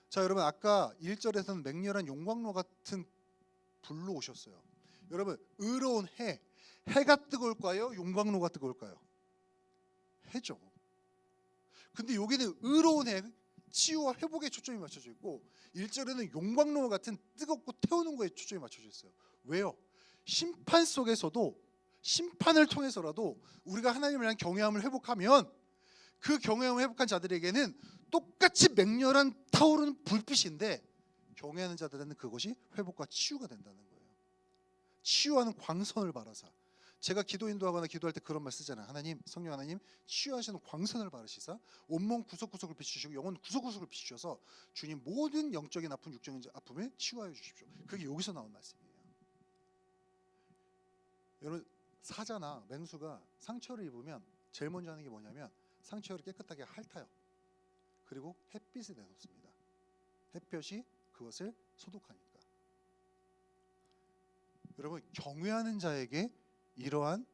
자, 여러분, 아까 1절에서는 맹렬한 용광로 같은 불로 오셨어요. 여러분, 의로운 해가 뜨거울까요? 용광로가 뜨거울까요? 해죠. 근데 여기는 의로운 해, 치유와 회복에 초점이 맞춰져 있고 1절에는 용광로 같은 뜨겁고 태우는 거에 초점이 맞춰져 있어요. 왜요? 심판을 통해서라도 우리가 하나님을 향한 경외함을 회복하면 그 경외함을 회복한 자들에게는 똑같이 맹렬한 타오르는 불빛인데 경외하는 자들은 그것이 회복과 치유가 된다는 거예요. 치유하는 광선을 발하사. 제가 기도 인도하거나 기도할 때 그런 말 쓰잖아요. 하나님, 성령 하나님, 치유하시는 광선을 바르시사 온몸 구석구석을 비추시고 영혼 구석구석을 비추셔서 주님 모든 영적인 아픔, 육적인 아픔을 치유하여 주십시오. 그게 여기서 나온 말씀이에요. 여러분, 사자나 맹수가 상처를 입으면 제일 먼저 하는 게 뭐냐면 상처를 깨끗하게 핥아요. 그리고 햇빛에 내놓습니다. 햇볕이 그것을 소독하니까. 여러분, 경외하는 자에게 이러한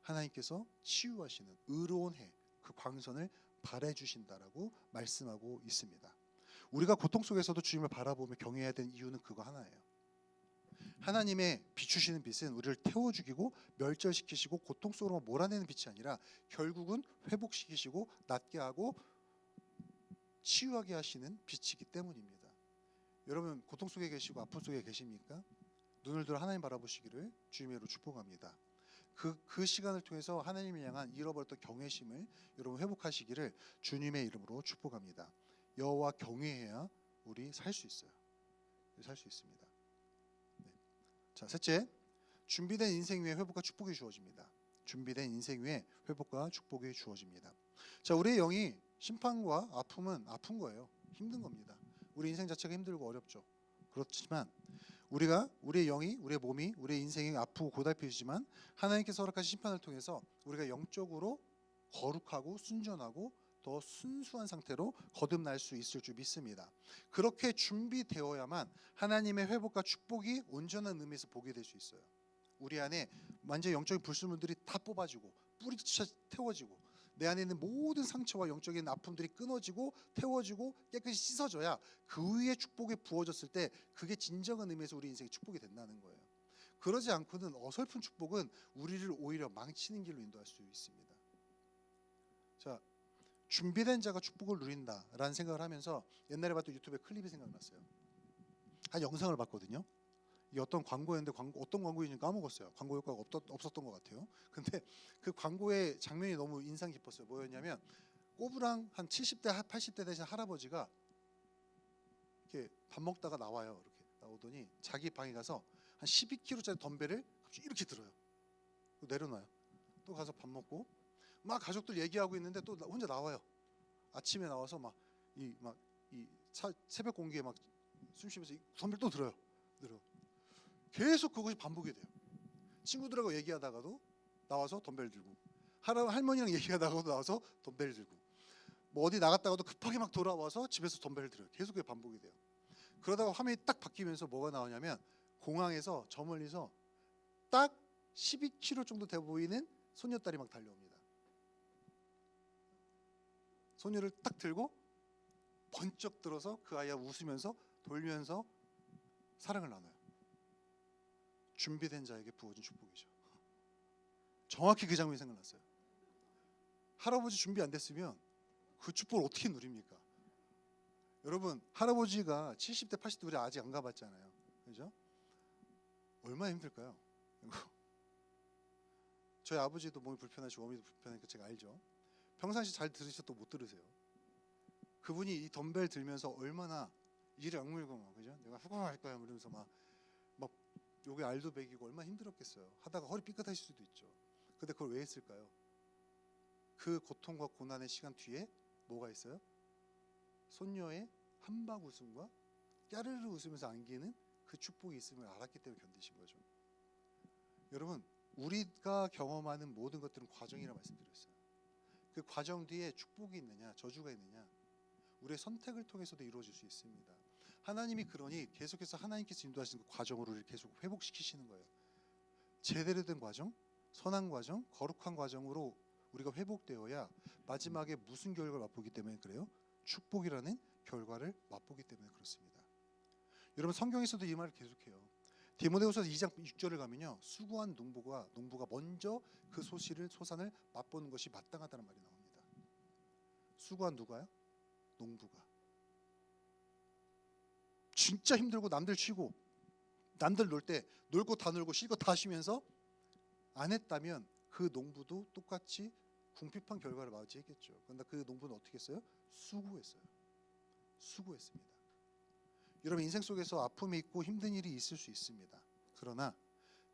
하나님께서 치유하시는 의로운 해, 그 광선을 발해주신다라고 말씀하고 있습니다. 우리가 고통 속에서도 주님을 바라보며 경외해야 되는 이유는 그거 하나예요. 하나님의 비추시는 빛은 우리를 태워 죽이고 멸절시키시고 고통 속으로 몰아내는 빛이 아니라 결국은 회복시키시고 낫게 하고 치유하게 하시는 빛이기 때문입니다. 여러분, 고통 속에 계시고 아픔 속에 계십니까? 눈을 들어 하나님 바라보시기를 주님의 이름으로 축복합니다. 그 시간을 통해서 하나님을 향한 잃어버렸던 경외심을 여러분 회복하시기를 주님의 이름으로 축복합니다. 여호와 경외해야 우리 살 수 있어요. 살 수 있습니다. 네. 자, 셋째, 준비된 인생 위에 회복과 축복이 주어집니다. 준비된 인생 위에 회복과 축복이 주어집니다. 자, 우리의 영이 심판과 아픔은 아픈 거예요. 힘든 겁니다. 우리 인생 자체가 힘들고 어렵죠. 그렇지만 우리의 영이, 우리의 몸이, 우리의 인생이 아프고 고달프지만 하나님께서 허락하신 심판을 통해서 우리가 영적으로 거룩하고 순전하고 더 순수한 상태로 거듭날 수 있을 줄 믿습니다. 그렇게 준비되어야만 하나님의 회복과 축복이 온전한 의미에서 보게 될 수 있어요. 우리 안에 완전 영적인 불순물들이 다 뽑아지고 뿌리쳐 태워지고 내 안에 있는 모든 상처와 영적인 아픔들이 끊어지고 태워지고 깨끗이 씻어져야 그 위에 축복이 부어졌을 때 그게 진정한 의미에서 우리 인생의 축복이 된다는 거예요. 그러지 않고는 어설픈 축복은 우리를 오히려 망치는 길로 인도할 수 있습니다. 자, 준비된 자가 축복을 누린다라는 생각을 하면서 옛날에 봤던 유튜브에 클립이 생각났어요. 한 영상을 봤거든요. 이게 어떤 광고였는데 어떤 광고인지 까먹었어요. 광고 효과가 없었던 것 같아요. 근데 그 광고의 장면이 너무 인상 깊었어요. 뭐였냐면 꼬부랑 한 70대 80대 되신 할아버지가 이렇게 밥 먹다가 나와요. 이렇게 나오더니 자기 방에 가서 한 12kg짜리 덤벨을 갑자기 이렇게 들어요. 내려놔요. 또 가서 밥 먹고 막 가족들 얘기하고 있는데 또 혼자 나와요. 아침에 나와서 막 이 새벽 공기에 막 숨쉬면서 이 덤벨 또 들어요. 계속 그것이 반복이 돼요. 친구들하고 얘기하다가도 나와서 덤벨 들고 할머니랑 얘기하다가도 나와서 덤벨 들고 뭐 어디 나갔다가도 급하게 막 돌아와서 집에서 덤벨을 들어요. 계속 그게 반복이 돼요. 그러다가 화면이 딱 바뀌면서 뭐가 나오냐면 공항에서 저 멀리서 딱 12km 정도 돼 보이는 소녀딸이 막 달려옵니다. 소녀를 딱 들고 번쩍 들어서 그 아이가 웃으면서 돌면서 사랑을 나눠요. 준비된 자에게 부어진 축복이죠. 정확히 그 장면이 생각났어요. 할아버지 준비 안 됐으면 그 축복을 어떻게 누립니까? 여러분, 할아버지가 70대 80대 우리 아직 안 가봤잖아요. 그죠? 얼마나 힘들까요? 저희 아버지도 몸이 불편하시고 어머니도 불편하니까 제가 알죠. 평상시 잘 들으셔도 못 들으세요. 그분이 이 덤벨 들면서 얼마나 이를 악물고 막, 그죠? 내가 후광할 거야 이러면서 막 여기 알도 베기고 얼마나 힘들었겠어요. 하다가 허리 삐끗하실 수도 있죠. 근데 그걸 왜 했을까요? 그 고통과 고난의 시간 뒤에 뭐가 있어요? 손녀의 한박 웃음과 까르르 웃으면서 안기는 그 축복이 있음을 알았기 때문에 견디신 거죠. 여러분, 우리가 경험하는 모든 것들은 과정이라 말씀드렸어요. 그 과정 뒤에 축복이 있느냐 저주가 있느냐 우리의 선택을 통해서도 이루어질 수 있습니다. 하나님이 그러니 계속해서 하나님께서 인도하시는 그 과정으로 우리를 계속 회복시키시는 거예요. 제대로 된 과정, 선한 과정, 거룩한 과정으로 우리가 회복되어야 마지막에 무슨 결과를 맛보기 때문에 그래요? 축복이라는 결과를 맛보기 때문에 그렇습니다. 여러분, 성경에서도 이 말을 계속해요. 디모데후서 2장 6절을 가면요, 수고한 농부가 먼저 그 소산을 맛보는 것이 마땅하다는 말이 나옵니다. 수고한 누가요? 농부가. 진짜 힘들고 남들 쉬고 남들 놀 때 놀고 다 놀고 쉴 거 다 쉬면서 안 했다면 그 농부도 똑같이 궁핍한 결과를 맞이했겠죠. 그런데 그 농부는 어떻게 했어요? 수고했어요. 수고했습니다. 여러분, 인생 속에서 아픔이 있고 힘든 일이 있을 수 있습니다. 그러나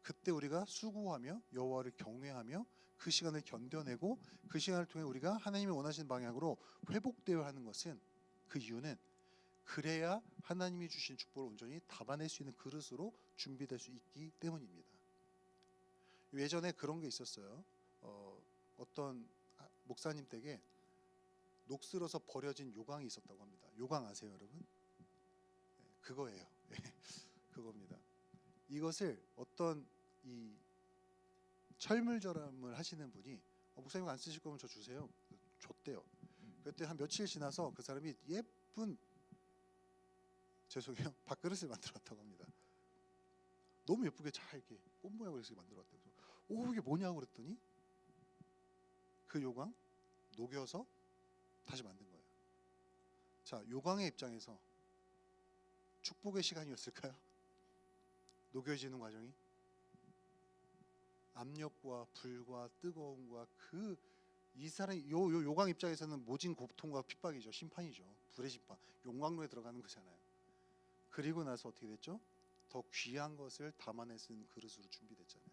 그때 우리가 수고하며 여호와를 경외하며 그 시간을 견뎌내고 그 시간을 통해 우리가 하나님이 원하시는 방향으로 회복되어야 하는 것은, 그 이유는 그래야 하나님이 주신 축복을 온전히 담아낼 수 있는 그릇으로 준비될 수 있기 때문입니다. 예전에 그런 게 있었어요. 어떤 목사님 댁에 녹슬어서 버려진 요강이 있었다고 합니다. 요강 아세요, 여러분? 네, 그거예요. 그겁니다. 이것을 어떤 이 철물절함을 하시는 분이 목사님 안 쓰실 거면 저 주세요. 줬대요. 그때 한 며칠 지나서 그 사람이 예쁜, 죄송해요, 밥그릇을 만들었다고 합니다. 너무 예쁘게 잘 이렇게 꽃 모양으로 이렇게 만들었대요. 오, 이게 뭐냐고 그랬더니 그 요강 녹여서 다시 만든 거예요. 자, 요강의 입장에서 축복의 시간이었을까요? 녹여지는 과정이 압력과 불과 뜨거움과 이 사람이 요강 입장에서는 모진 고통과 핍박이죠. 심판이죠. 불의 심판. 용광로에 들어가는 거잖아요. 그리고 나서 어떻게 됐죠? 더 귀한 것을 담아낼 수 있는 그릇으로 준비됐잖아요.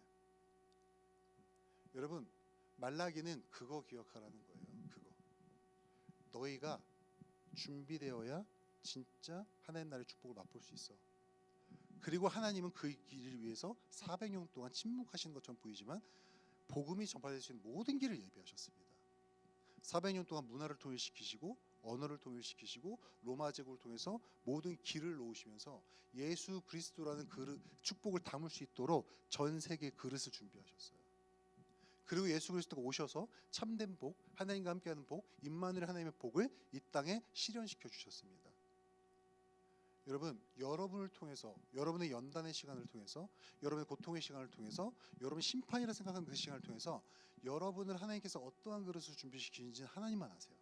여러분, 말라기는 그거 기억하라는 거예요. 그거. 너희가 준비되어야 진짜 하나님 나라의 축복을 맛볼 수 있어. 그리고 하나님은 그 길을 위해서 400년 동안 침묵하시는 것처럼 보이지만 복음이 전파될 수 있는 모든 길을 예비하셨습니다. 400년 동안 문화를 통일시키시고 언어를 통일시키시고 로마 제국을 통해서 모든 길을 놓으시면서 예수 그리스도라는 축복을 담을 수 있도록 전 세계 그릇을 준비하셨어요. 그리고 예수 그리스도가 오셔서 참된 복, 하나님과 함께하는 복, 임마누엘 하나님의 복을 이 땅에 실현시켜 주셨습니다. 여러분, 여러분을 통해서, 여러분의 연단의 시간을 통해서, 여러분의 고통의 시간을 통해서, 여러분 심판이라 생각하는 그 시간을 통해서 여러분을 하나님께서 어떠한 그릇을 준비시키는지는 하나님만 아세요.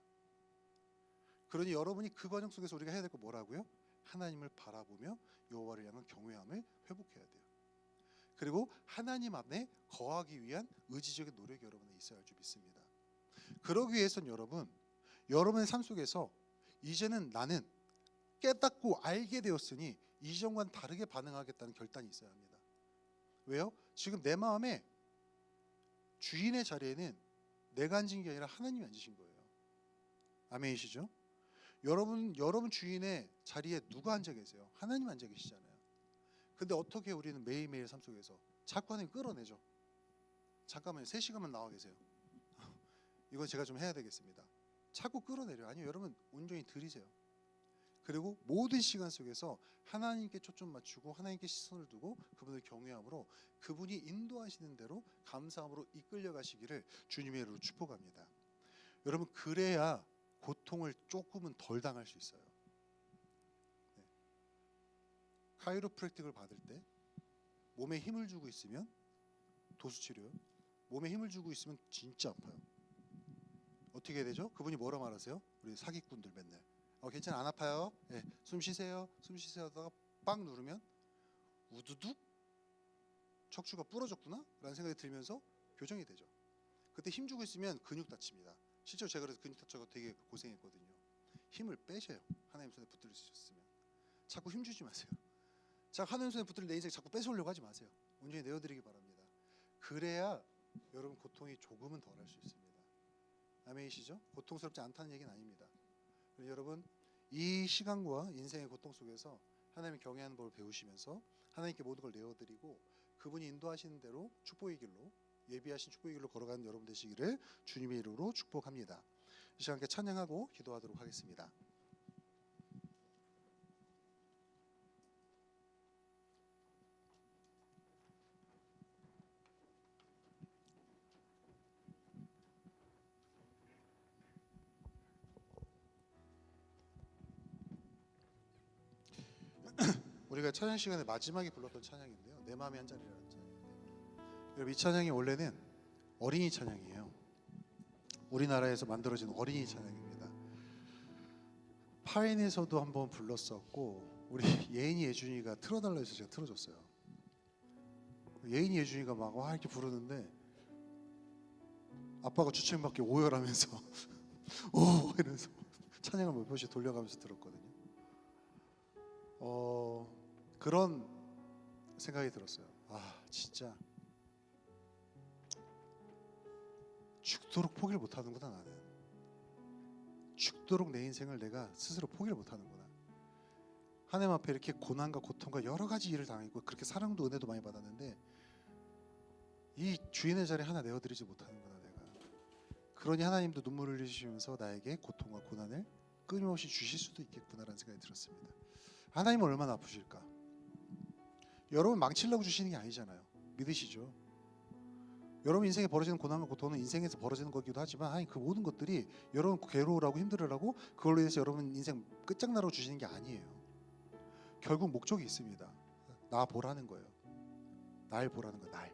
그러니 여러분이 그 과정 속에서 우리가 해야 될 거 뭐라고요? 하나님을 바라보며 여호와를 향한 경외함을 회복해야 돼요. 그리고 하나님 앞에 거하기 위한 의지적인 노력이 여러분에 있어야 할 줄 믿습니다. 그러기 위해서는 여러분의 삶 속에서 이제는 나는 깨닫고 알게 되었으니 이전과는 다르게 반응하겠다는 결단이 있어야 합니다. 왜요? 지금 내 마음에 주인의 자리에는 내가 앉은 게 아니라 하나님이 앉으신 거예요. 아멘이시죠? 여러분 주인의 자리에 누가 앉아 계세요? 하나님 앉아 계시잖아요. 근데 어떻게 우리는 매일매일 삶 속에서 자꾸 하나님 끌어내죠. 잠깐만요, 3시간만 나와 계세요. 이건 제가 좀 해야 되겠습니다. 자꾸 끌어내려. 아니요, 여러분 온전히 들이세요. 그리고 모든 시간 속에서 하나님께 초점 맞추고 하나님께 시선을 두고 그분을 경외함으로 그분이 인도하시는 대로 감사함으로 이끌려 가시기를 주님의 이름으로 축복합니다. 여러분, 그래야 고통을 조금은 덜 당할 수 있어요. 네. 카이로프랙틱을 받을 때 몸에 힘을 주고 있으면 도수치료요. 몸에 힘을 주고 있으면 진짜 아파요. 어떻게 해야 되죠? 그분이 뭐라 말하세요? 우리 사기꾼들 맨날 괜찮아, 안 아파요. 네, 숨 쉬세요. 숨 쉬세요 하다가 빵 누르면 우두둑 척추가 부러졌구나 라는 생각이 들면서 교정이 되죠. 그때 힘 주고 있으면 근육 다칩니다. 실제로 제가 그래서 근육 다쳐서 되게 고생했거든요. 힘을 빼셔요. 하나님 손에 붙들리셨으면. 자꾸 힘 주지 마세요. 자, 하나님 손에 붙들린 내 인생 자꾸 뺏어오려고 하지 마세요. 온전히 내어드리기 바랍니다. 그래야 여러분 고통이 조금은 덜할 수 있습니다. 아멘이시죠? 고통스럽지 않다는 얘기는 아닙니다. 여러분, 이 시간과 인생의 고통 속에서 하나님을 경외하는 법을 배우시면서 하나님께 모든 걸 내어드리고 그분이 인도하시는 대로 축복의 길로, 예비하신 축복의 길로 걸어가는 여러분 되시기를 주님의 이름으로 축복합니다. 이 시간 함께 찬양하고 기도하도록 하겠습니다. 우리가 찬양 시간에 마지막에 불렀던 찬양인데요, 내 마음의 한 자리라는 찬양인데, 여러분 이 찬양이 원래는 어린이 찬양이에요. 우리나라에서 만들어진 어린이 찬양입니다. 파인에서도 한번 불렀었고 우리 예인이 예준이가 틀어달라 해서 제가 틀어줬어요. 예인이 예준이가 막 와 이렇게 부르는데 아빠가 주책맞게 오열하면서 오 이러면서 찬양을 몇 번씩 돌려가면서 들었거든요. 그런 생각이 들었어요. 아, 진짜 죽도록 포기를 못하는구나. 나는 죽도록 내 인생을 내가 스스로 포기를 못하는구나. 하나님 앞에 이렇게 고난과 고통과 여러 가지 일을 당했고 그렇게 사랑도 은혜도 많이 받았는데 이 주인의 자리 하나 내어드리지 못하는구나 내가. 그러니 하나님도 눈물을 흘리시면서 나에게 고통과 고난을 끊임없이 주실 수도 있겠구나라는 생각이 들었습니다. 하나님은 얼마나 아프실까? 여러분 망치려고 주시는 게 아니잖아요. 믿으시죠? 여러분 인생에 벌어지는 고난과 고통은 인생에서 벌어지는 거기도 하지만 하나님 그 모든 것들이 여러분 괴로우라고 힘들으라고 그걸로 인해서 여러분 인생 끝장나라고 주시는 게 아니에요. 결국 목적이 있습니다. 나 보라는 거예요. 날 보라는 거예요. 날.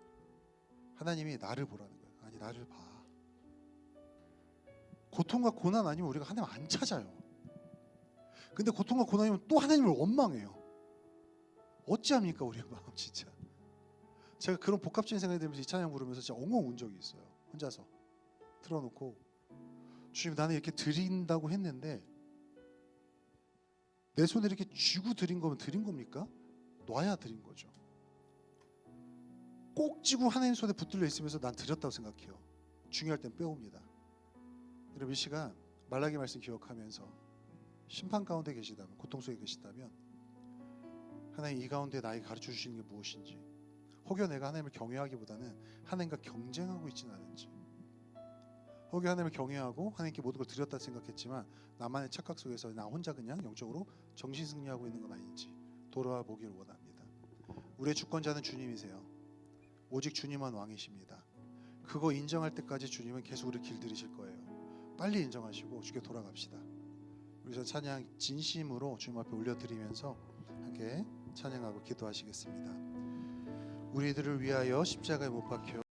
하나님이 나를 보라는 거예요. 아니 나를 봐. 고통과 고난 아니면 우리가 하나님 안 찾아요. 근데 고통과 고난이면 또 하나님을 원망해요. 어찌합니까 우리의 마음 진짜. 제가 그런 복합적인 생각이 들면서 이 찬양 부르면서 진짜 엉엉 운 적이 있어요. 혼자서 틀어놓고 주님 나는 이렇게 드린다고 했는데 내 손에 이렇게 쥐고 드린 거면 드린 겁니까? 놔야 드린 거죠. 꼭 쥐고 하나님 손에 붙들려 있으면서 난 드렸다고 생각해요. 중요할 땐 빼옵니다. 여러분 이 시간 말라기 말씀 기억하면서 심판 가운데 계시다면 고통 속에 계시다면 하나님 이 가운데 나에게 가르쳐 주시는 게 무엇인지 혹여 내가 하나님을 경외하기보다는 하나님과 경쟁하고 있지는 않은지 혹여 하나님을 경외하고 하나님께 모든 걸 드렸다 생각했지만 나만의 착각 속에서 나 혼자 그냥 영적으로 정신승리하고 있는 건 아닌지 돌아와 보기를 원합니다. 우리의 주권자는 주님이세요. 오직 주님만 왕이십니다. 그거 인정할 때까지 주님은 계속 우리를 길들이실 거예요. 빨리 인정하시고 주께 돌아갑시다. 우리 찬양 진심으로 주님 앞에 올려드리면서 함께 찬양하고 기도하시겠습니다. 우리들을 위하여 십자가에 못 박혀